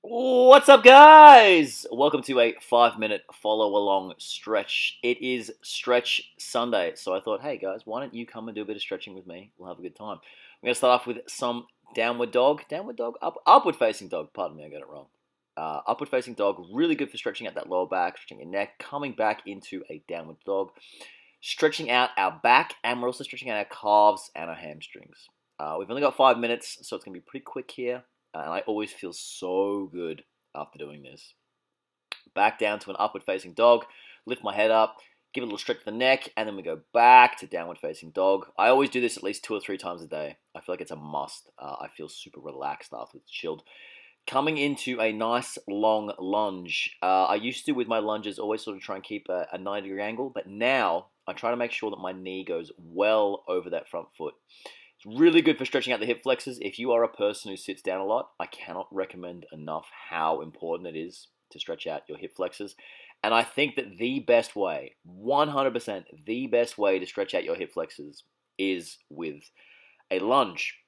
What's up, guys? Welcome to a 5 minute follow along stretch. It is Stretch Sunday, so I thought, hey guys, why don't you come and do a bit of stretching with me? We'll have a good time. We're going to start off with some downward dog, upward facing dog. Pardon me, I got it wrong. Upward facing dog, really good for stretching out that lower back, stretching your neck, coming back into a downward dog, stretching out our back, and we're also stretching out our calves and our hamstrings. We've only got 5 minutes, so it's going to be pretty quick here. And I always feel so good after doing this. Back down to an upward facing dog, lift my head up, give it a little stretch to the neck, and then we go back to downward facing dog. I always do this at least 2 or 3 times a day. I feel like it's a must. I feel super relaxed after it's chilled. Coming into a nice long lunge. I used to, with my lunges, always sort of try and keep a 90-degree angle, but now I try to make sure that my knee goes well over that front foot. It's really good for stretching out the hip flexors. If you are a person who sits down a lot, I cannot recommend enough how important it is to stretch out your hip flexors. And I think that the best way, 100% the best way to stretch out your hip flexors is with a lunge.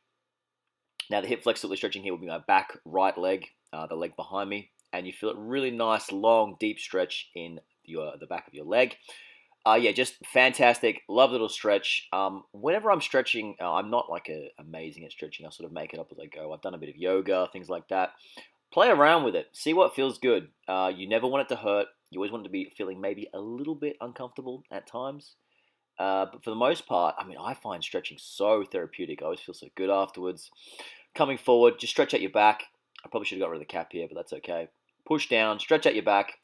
Now, the hip flexor that we're stretching here will be my back right leg, the leg behind me, and you feel a really nice, long, deep stretch in the back of your leg. Yeah, just fantastic. Love the little stretch. Whenever I'm stretching, I'm not like amazing at stretching. I sort of make it up as I go. I've done a bit of yoga, things like that. Play around with it. See what feels good. You never want it to hurt. You always want it to be feeling maybe a little bit uncomfortable at times. But for the most part, I mean, I find stretching so therapeutic. I always feel so good afterwards. Coming forward, just stretch out your back. I probably should have got rid of the cap here, but that's okay. Push down, stretch out your back.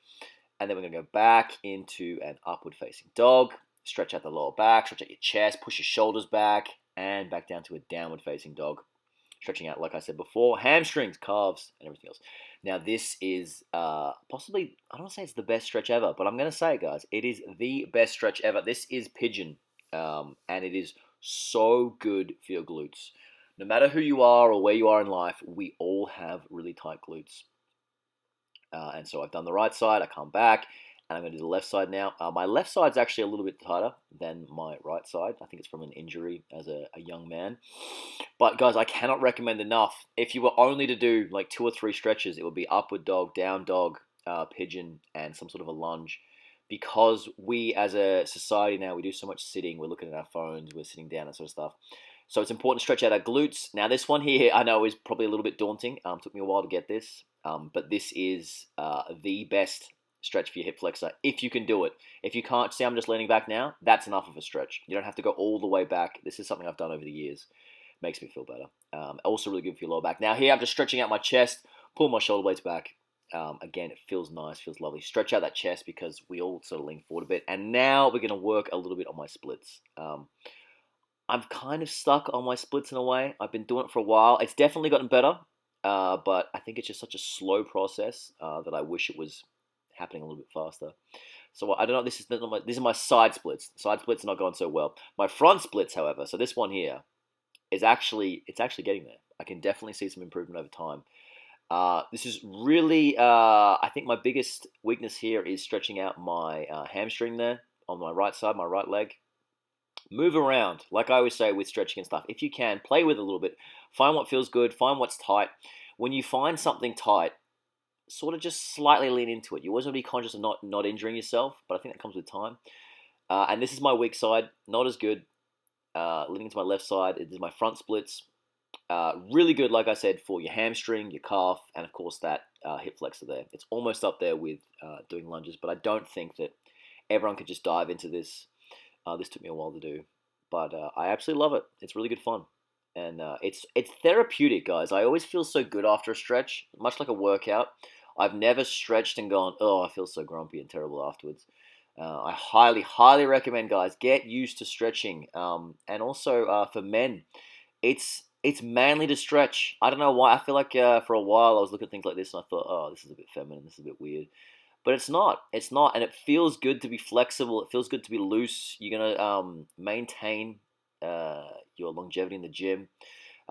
And then we're going to go back into an upward facing dog. Stretch out the lower back, stretch out your chest, push your shoulders back, and back down to a downward facing dog. Stretching out, like I said before, hamstrings, calves, and everything else. Now, this is possibly, I don't want to say it's the best stretch ever, but I'm going to say, guys, it is the best stretch ever. This is pigeon, and it is so good for your glutes. No matter who you are or where you are in life, we all have really tight glutes. And so I've done the right side, I come back, and I'm going to do the left side now. My left side's actually a little bit tighter than my right side. I think it's from an injury as a young man. But guys, I cannot recommend enough. If you were only to do like 2 or 3 stretches, it would be upward dog, down dog, pigeon, and some sort of a lunge. Because we as a society now, we do so much sitting, we're looking at our phones, we're sitting down, that sort of stuff. So it's important to stretch out our glutes. Now this one here, I know is probably a little bit daunting. Took me a while to get this. But this is the best stretch for your hip flexor if you can do it. If you can't, see I'm just leaning back now, that's enough of a stretch. You don't have to go all the way back. This is something I've done over the years. Makes me feel better. Also really good for your lower back. Now here I'm just stretching out my chest, pull my shoulder blades back. Again, it feels nice, feels lovely. Stretch out that chest because we all sort of lean forward a bit. And now we're going to work a little bit on my splits. I'm kind of stuck on my splits in a way. I've been doing it for a while. It's definitely gotten better. But I think it's just such a slow process that I wish it was happening a little bit faster. So I don't know. This is my side splits. Side splits are not going so well. My front splits, however, so this one here is actually getting there. I can definitely see some improvement over time. This is really I think my biggest weakness here is stretching out my hamstring there on my right side, my right leg. Move around, like I always say with stretching and stuff. If you can, play with it a little bit. Find what feels good. Find what's tight. When you find something tight, sort of just slightly lean into it. You always want to be conscious of not injuring yourself, but I think that comes with time. And this is my weak side, not as good. Leaning to my left side, it is my front splits. Really good, like I said, for your hamstring, your calf, and of course that hip flexor there. It's almost up there with doing lunges, but I don't think that everyone could just dive into this. This took me a while to do, but I absolutely love it. It's really good fun, and it's therapeutic, guys. I always feel so good after a stretch, much like a workout. I've never stretched and gone, oh, I feel so grumpy and terrible afterwards. I highly, highly recommend, guys, get used to stretching. And also for men, it's manly to stretch. I don't know why. I feel like for a while I was looking at things like this and I thought, oh, this is a bit feminine. This is a bit weird. But it's not. It's not, and it feels good to be flexible. It feels good to be loose. You're gonna maintain your longevity in the gym.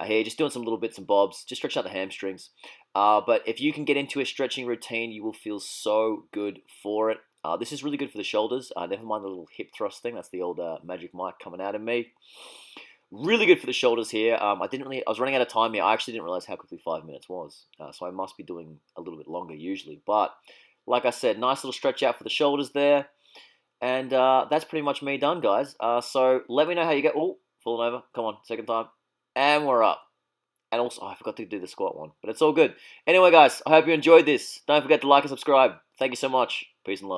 Here, just doing some little bits and bobs. Just stretch out the hamstrings. But if you can get into a stretching routine, you will feel so good for it. This is really good for the shoulders. Never mind the little hip thrust thing. That's the old Magic Mike coming out of me. Really good for the shoulders here. I was running out of time here. I actually didn't realize how quickly 5 minutes was. So I must be doing a little bit longer usually. But like I said, nice little stretch out for the shoulders there. And that's pretty much me done, guys. So let me know how you get. Oh, falling over. Come on, second time. And we're up. And also, I forgot to do the squat one, but it's all good. Anyway, guys, I hope you enjoyed this. Don't forget to like and subscribe. Thank you so much. Peace and love.